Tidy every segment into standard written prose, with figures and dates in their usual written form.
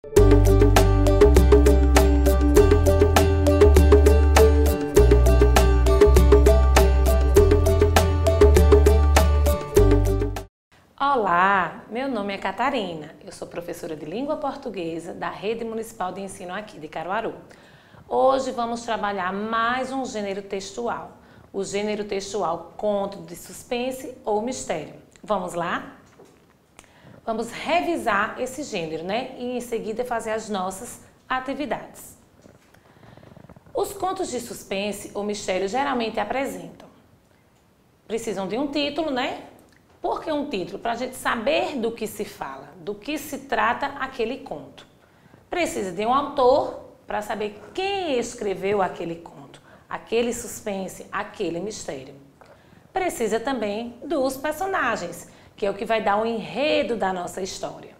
Olá, meu nome é Catarina, eu sou professora de língua portuguesa da Rede Municipal de Ensino aqui de Caruaru. Hoje vamos trabalhar mais um gênero textual, o gênero textual conto de suspense ou mistério. Vamos lá? Vamos revisar esse gênero, né? E em seguida fazer as nossas atividades. Os contos de suspense ou mistério geralmente precisam de um título, né? Por que um título? Para a gente saber do que se fala, do que se trata aquele conto. Precisa de um autor para saber quem escreveu aquele conto, aquele suspense, aquele mistério. Precisa também dos personagens, que é o que vai dar o enredo da nossa história.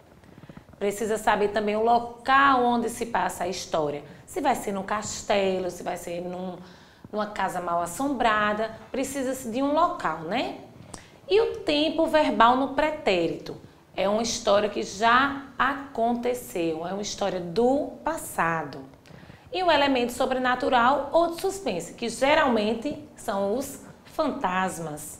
Precisa saber também o local onde se passa a história. Se vai ser num castelo, se vai ser numa casa mal assombrada, precisa-se de um local, né? E o tempo verbal no pretérito. É uma história que já aconteceu, é uma história do passado. E o elemento sobrenatural ou de suspense, que geralmente são os fantasmas.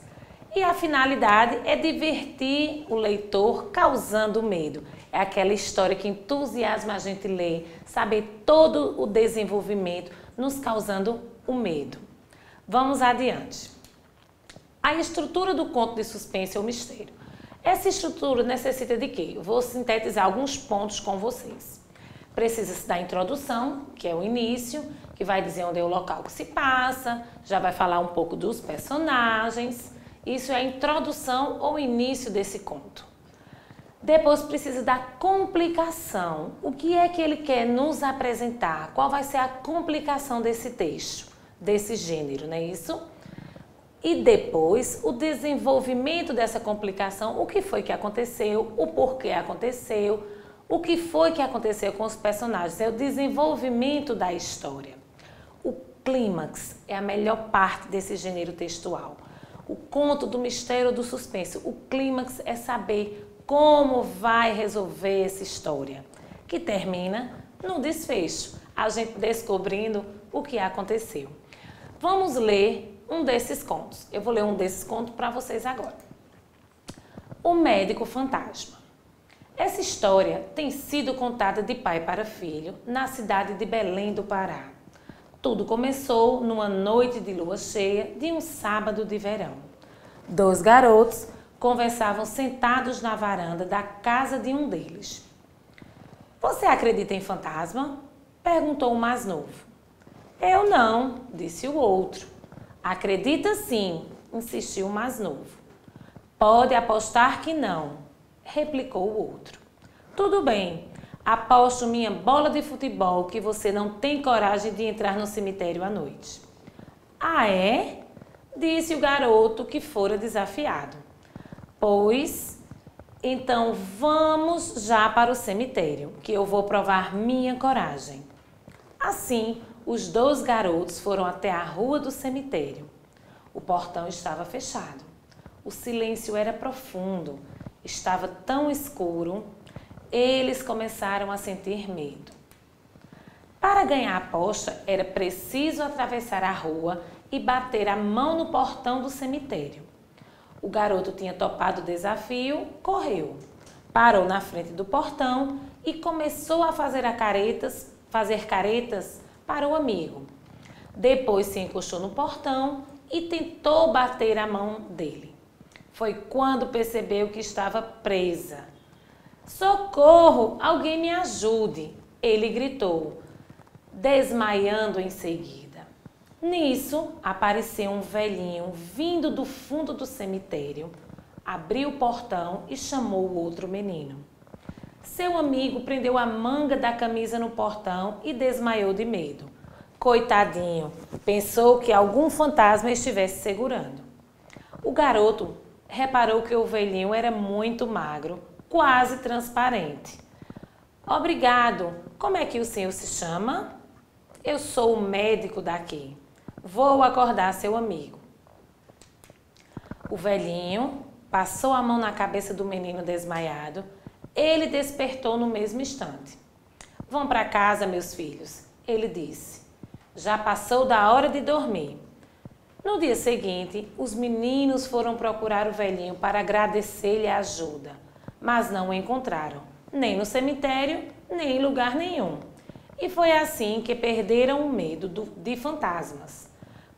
E a finalidade é divertir o leitor causando medo. É aquela história que entusiasma a gente ler, saber todo o desenvolvimento, nos causando o medo. Vamos adiante. A estrutura do conto de suspense ou mistério. Essa estrutura necessita de quê? Eu vou sintetizar alguns pontos com vocês. Precisa-se da introdução, que é o início, que vai dizer onde é o local que se passa, já vai falar um pouco dos personagens. Isso é a introdução ou início desse conto. Depois precisa da complicação. O que é que ele quer nos apresentar? Qual vai ser a complicação desse texto, desse gênero, não é isso? E depois, o desenvolvimento dessa complicação, o que foi que aconteceu, o porquê aconteceu, o que foi que aconteceu com os personagens, é o desenvolvimento da história. O clímax é a melhor parte desse gênero textual. O conto do mistério do suspense, o clímax é saber como vai resolver essa história, que termina no desfecho, a gente descobrindo o que aconteceu. Vamos ler um desses contos. Eu vou ler um desses contos para vocês agora. O Médico Fantasma. Essa história tem sido contada de pai para filho na cidade de Belém do Pará. Tudo começou numa noite de lua cheia de um sábado de verão. 2 garotos conversavam sentados na varanda da casa de um deles. Você acredita em fantasma? Perguntou o mais novo. Eu não, disse o outro. Acredita sim, insistiu o mais novo. Pode apostar que não, replicou o outro. Tudo bem, aposto minha bola de futebol que você não tem coragem de entrar no cemitério à noite. Ah, é? Disse o garoto que fora desafiado. Pois, então vamos já para o cemitério, que eu vou provar minha coragem. Assim, os 2 garotos foram até a rua do cemitério. O portão estava fechado. O silêncio era profundo. Estava tão escuro. Eles começaram a sentir medo. Para ganhar a aposta, era preciso atravessar a rua e bater a mão no portão do cemitério. O garoto tinha topado o desafio, correu. Parou na frente do portão e começou a fazer caretas para o amigo. Depois se encostou no portão e tentou bater a mão dele. Foi quando percebeu que estava presa. Socorro! Alguém me ajude! Ele gritou, desmaiando em seguida. Nisso, apareceu um velhinho vindo do fundo do cemitério, abriu o portão e chamou o outro menino. Seu amigo prendeu a manga da camisa no portão e desmaiou de medo. Coitadinho, pensou que algum fantasma estivesse segurando. O garoto reparou que o velhinho era muito magro, quase transparente. Obrigado, como é que o senhor se chama? Eu sou o médico daqui. Vou acordar seu amigo. O velhinho passou a mão na cabeça do menino desmaiado. Ele despertou no mesmo instante. Vão para casa, meus filhos. Ele disse. Já passou da hora de dormir. No dia seguinte, os meninos foram procurar o velhinho para agradecer-lhe a ajuda, mas não o encontraram, nem no cemitério, nem em lugar nenhum. E foi assim que perderam o medo de fantasmas,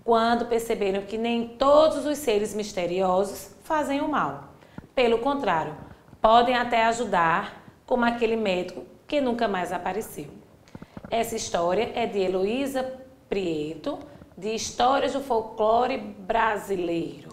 quando perceberam que nem todos os seres misteriosos fazem o mal. Pelo contrário, podem até ajudar, como aquele médico que nunca mais apareceu. Essa história é de Heloísa Prieto, de Histórias do Folclore Brasileiro.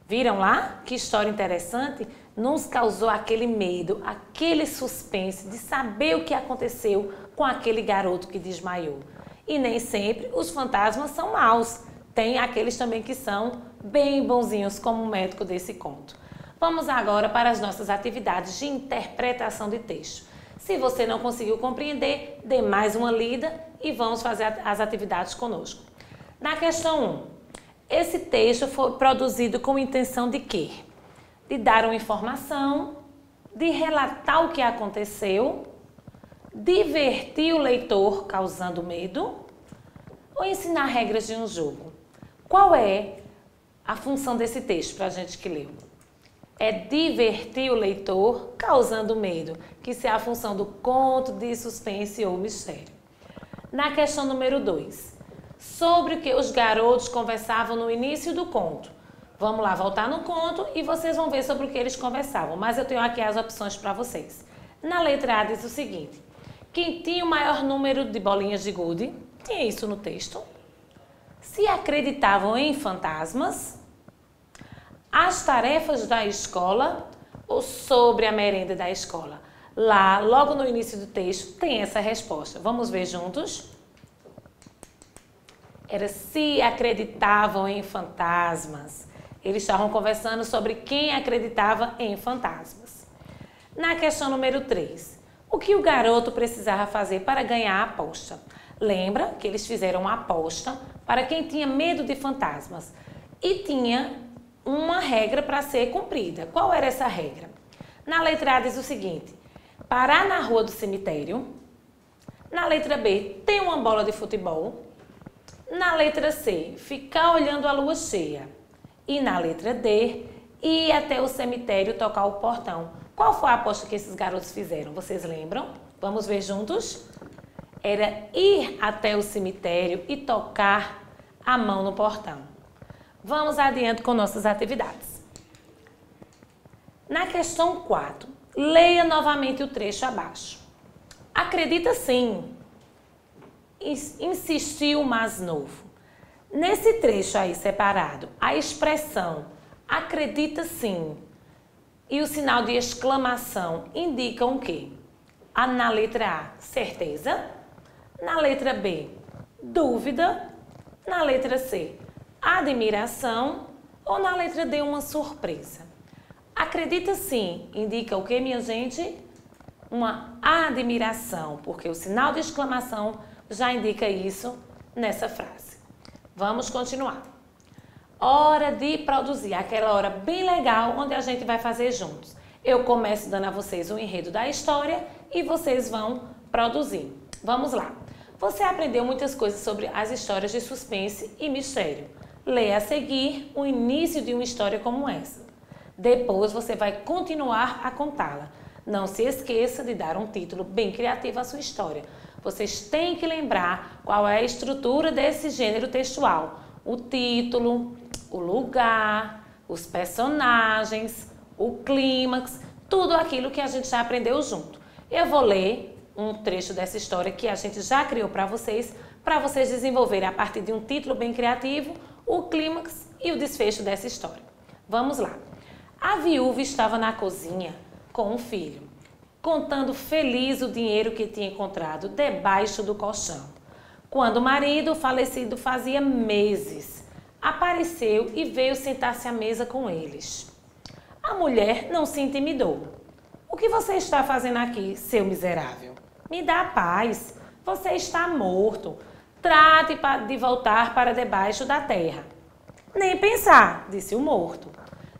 Viram lá? Que história interessante? Nos causou aquele medo, aquele suspense de saber o que aconteceu com aquele garoto que desmaiou. E nem sempre os fantasmas são maus. Tem aqueles também que são bem bonzinhos, como o médico desse conto. Vamos agora para as nossas atividades de interpretação de texto. Se você não conseguiu compreender, dê mais uma lida e vamos fazer as atividades conosco. Na questão 1, esse texto foi produzido com intenção de quê? De dar uma informação, de relatar o que aconteceu, divertir o leitor causando medo ou ensinar regras de um jogo. Qual é a função desse texto para a gente que leu? É divertir o leitor causando medo, que isso é a função do conto de suspense ou mistério. Na questão número 2, sobre o que os garotos conversavam no início do conto. Vamos lá, voltar no conto e vocês vão ver sobre o que eles conversavam, mas eu tenho aqui as opções para vocês. Na letra A diz o seguinte: quem tinha o maior número de bolinhas de gude, tinha isso no texto. Se acreditavam em fantasmas, as tarefas da escola ou sobre a merenda da escola. Lá, logo no início do texto, tem essa resposta. Vamos ver juntos? Era se acreditavam em fantasmas. Eles estavam conversando sobre quem acreditava em fantasmas. Na questão número 3, o que o garoto precisava fazer para ganhar a aposta? Lembra que eles fizeram uma aposta para quem tinha medo de fantasmas e tinha uma regra para ser cumprida. Qual era essa regra? Na letra A diz o seguinte: parar na rua do cemitério. Na letra B, ter uma bola de futebol. Na letra C, ficar olhando a lua cheia. E na letra D, ir até o cemitério tocar o portão. Qual foi a aposta que esses garotos fizeram? Vocês lembram? Vamos ver juntos? Era ir até o cemitério e tocar a mão no portão. Vamos adiante com nossas atividades. Na questão 4, leia novamente o trecho abaixo. Acredita sim, insistiu o mais novo. Nesse trecho aí separado, a expressão acredita sim e o sinal de exclamação indicam o quê? Na letra A, certeza. Na letra B, dúvida. Na letra C, admiração. Ou na letra D, uma surpresa. Acredita sim indica o que, minha gente? Uma admiração, porque o sinal de exclamação já indica isso nessa frase. Vamos continuar. Hora de produzir, aquela hora bem legal onde a gente vai fazer juntos. Eu começo dando a vocês o enredo da história e vocês vão produzir. Vamos lá. Você aprendeu muitas coisas sobre as histórias de suspense e mistério. Leia a seguir o início de uma história como essa. Depois você vai continuar a contá-la. Não se esqueça de dar um título bem criativo à sua história. Vocês têm que lembrar qual é a estrutura desse gênero textual. O título, o lugar, os personagens, o clímax, tudo aquilo que a gente já aprendeu junto. Eu vou ler um trecho dessa história que a gente já criou para vocês desenvolverem a partir de um título bem criativo, o clímax e o desfecho dessa história. Vamos lá. A viúva estava na cozinha com um filho, contando feliz o dinheiro que tinha encontrado debaixo do colchão, quando o marido, falecido fazia meses, apareceu e veio sentar-se à mesa com eles. A mulher não se intimidou. O que você está fazendo aqui, seu miserável? Me dá paz. Você está morto. Trate de voltar para debaixo da terra. Nem pensar, disse o morto.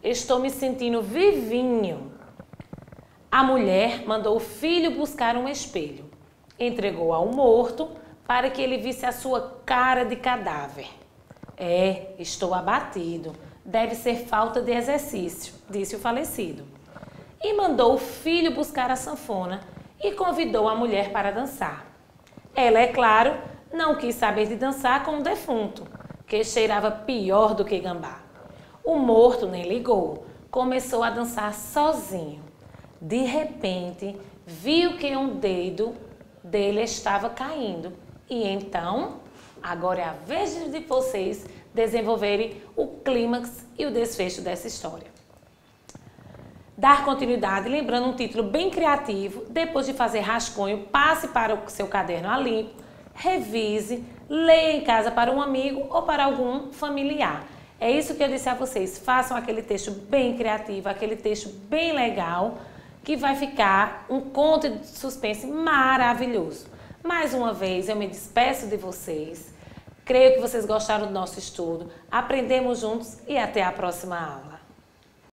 Estou me sentindo vivinho. A mulher mandou o filho buscar um espelho entregou ao morto para que ele visse a sua cara de cadáver. Estou abatido. Deve ser falta de exercício, disse o falecido. E mandou o filho buscar a sanfona e convidou a mulher para dançar. Ela, é claro, não quis saber de dançar com o defunto, que cheirava pior do que gambá. O morto nem ligou, começou a dançar sozinho. De repente, viu que um dedo dele estava caindo. E então, agora é a vez de vocês desenvolverem o clímax e o desfecho dessa história. Dar continuidade, lembrando um título bem criativo. Depois de fazer rascunho, passe para o seu caderno a limpo, revise, leia em casa para um amigo ou para algum familiar. É isso que eu disse a vocês, façam aquele texto bem criativo, aquele texto bem legal, que vai ficar um conto de suspense maravilhoso. Mais uma vez, eu me despeço de vocês. Creio que vocês gostaram do nosso estudo. Aprendemos juntos e até a próxima aula.